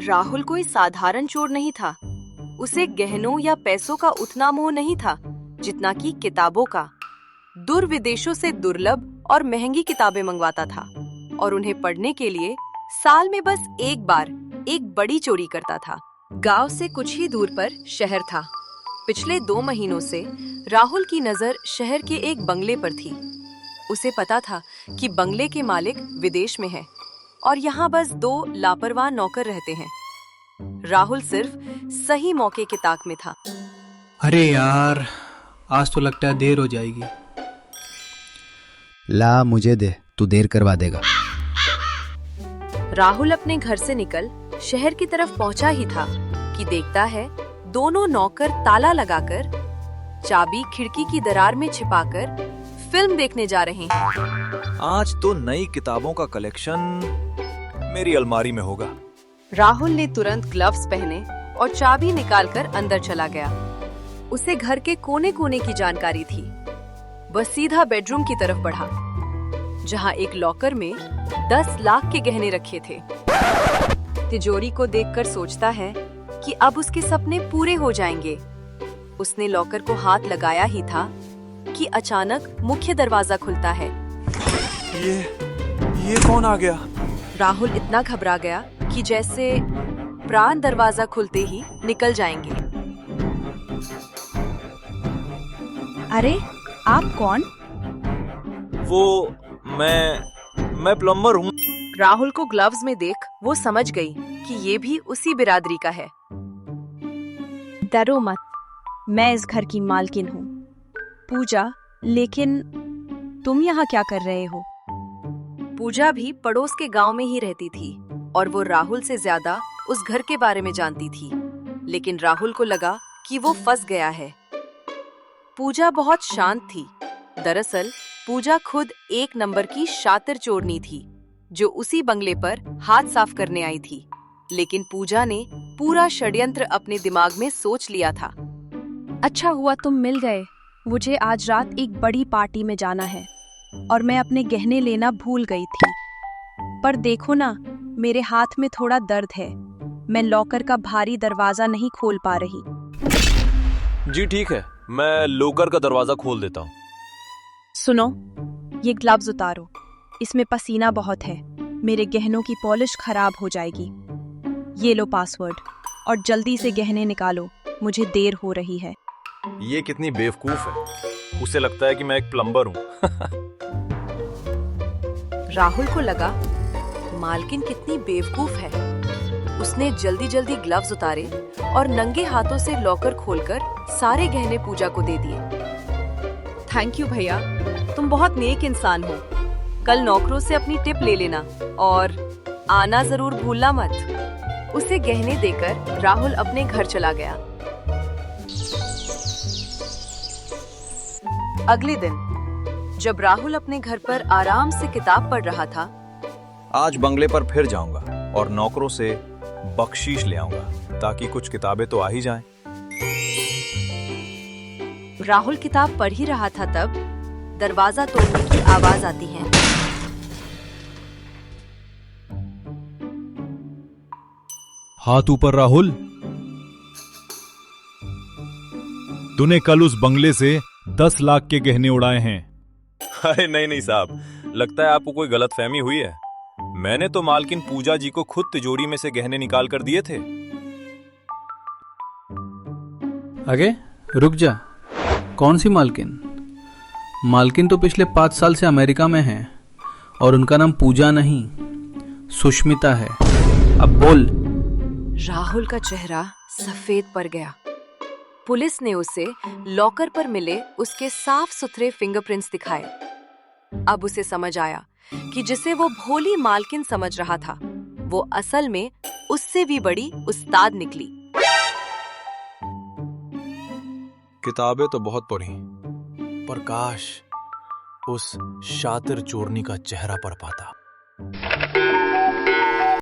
राहुल कोई साधारण चोर नहीं था। उसे गहनों या पैसों का उतना मोह नहीं था जितना कि किताबों का। दूर विदेशों से दुर्लभ और महंगी किताबें मंगवाता था और उन्हें पढ़ने के लिए साल में बस एक बार एक बड़ी चोरी करता था। गांव से कुछ ही दूर पर शहर था। पिछले 2 महीनों से राहुल की नजर शहर के एक बंगले पर थी। उसे पता था कि बंगले के मालिक विदेश में है और यहाँ बस 2 लापरवाह नौकर रहते हैं। राहुल सिर्फ सही मौके के ताक में था। अरे यार, आज तो लगता है देर हो जाएगी। ला मुझे दे, तू देर करवा देगा। राहुल अपने घर से निकल शहर की तरफ पहुंचा ही था कि देखता है दोनों नौकर ताला लगाकर, चाबी खिड़की की दरार में छिपाकर फिल्म देखने जा रहे हैं। आज तो नई किताबों का कलेक्शन मेरी अलमारी में होगा। राहुल ने तुरंत ग्लव्स पहने और चाबी निकालकर अंदर चला गया। उसे घर के कोने कोने की जानकारी थी। वह सीधा बेडरूम की तरफ बढ़ा, जहां एक लॉकर में 10 लाख के गहने रखे थे। तिजोरी को देखकर सोचता है कि अब उसके सपने पूरे हो जाएंगे। उसने लॉकर को हाथ लगाया ही था कि अचानक मुख्य दरवाजा खुलता है। ये कौन आ गया? राहुल इतना घबरा गया कि जैसे प्राण दरवाजा खुलते ही निकल जाएंगे। अरे आप कौन? वो मैं प्लम्बर हूँ। राहुल को ग्लव्स में देख वो समझ गई कि ये भी उसी बिरादरी का है। डरो मत, मैं इस घर की मालकिन हूँ, पूजा। लेकिन तुम यहाँ क्या कर रहे हो? पूजा भी पड़ोस के गांव में ही रहती थी और वो राहुल से ज्यादा उस घर के बारे में जानती थी। लेकिन राहुल को लगा कि वो फंस गया है। पूजा बहुत शांत थी। दरअसल पूजा खुद 1 नंबर की शातिर चोरनी थी जो उसी बंगले पर हाथ साफ करने आई थी। लेकिन पूजा ने पूरा षड्यंत्र अपने दिमाग में सोच लिया था। अच्छा हुआ तुम मिल गए। मुझे आज रात एक बड़ी पार्टी में जाना है और मैं अपने गहने लेना भूल गई थी। पर देखो ना, मेरे हाथ में थोड़ा दर्द है। मैं लॉकर का भारी दरवाजा नहीं खोल पा रही। जी ठीक है, मैं लॉकर का दरवाजा खोल देता हूँ। सुनो, ये ग्लव्स उतारो। इसमें पसीना बहुत है। मेरे गहनों की पॉलिश खराब हो जाएगी। ये लो पासवर्ड और जल्दी से गहने निकालो, मुझे देर हो रही है। ये कितनी बेवकूफ है। उसे लगता है कि मैं एक प्लम्बर हूँ। राहुल को लगा मालकिन कितनी बेवकूफ है। उसने जल्दी जल्दी ग्लव्स उतारे और नंगे हाथों से लॉकर खोलकर सारे गहने पूजा को दे दिए। थैंक यू भैया, तुम बहुत नेक इंसान हो। कल नौकरों से अपनी टिप ले लेना और आना जरूर भूलना मत। उसे गहने देकर राहुल अपने घर चला गया। अगले दिन जब राहुल अपने घर पर आराम से किताब पढ़ रहा था, आज बंगले पर फिर जाऊंगा और नौकरों से बख्शीश ले आऊंगा ताकि कुछ किताबें तो आ ही जाएं। राहुल किताब पढ़ ही रहा था तब दरवाजा तोड़ने की आवाज आती है। हाथ ऊपर राहुल। तूने कल उस बंगले से 10 लाख के गहने उड़ाए हैं। अरे नहीं साहब, लगता है आपको कोई गलतफहमी हुई है। मैंने तो मालकिन पूजा जी को खुद तिजोरी में से गहने निकाल कर दिए थे। अरे रुक जा, कौन सी मालकिन? मालकिन तो पिछले 5 साल से अमेरिका में है और उनका नाम पूजा नहीं, सुष्मिता है। अब बोल। राहुल का चेहरा सफेद पड़ गया। पुलिस ने उसे लॉकर पर मिले उसके साफ सुथरे फिंगरप्रिंट्स दिखाए। अब उसे समझ आया कि जिसे वो भोली मालकिन समझ रहा था, वो असल में उससे भी बड़ी उस्ताद निकली। किताबें तो बहुत पढ़ी, पर काश उस शातिर चोरनी का चेहरा पढ़ पाता।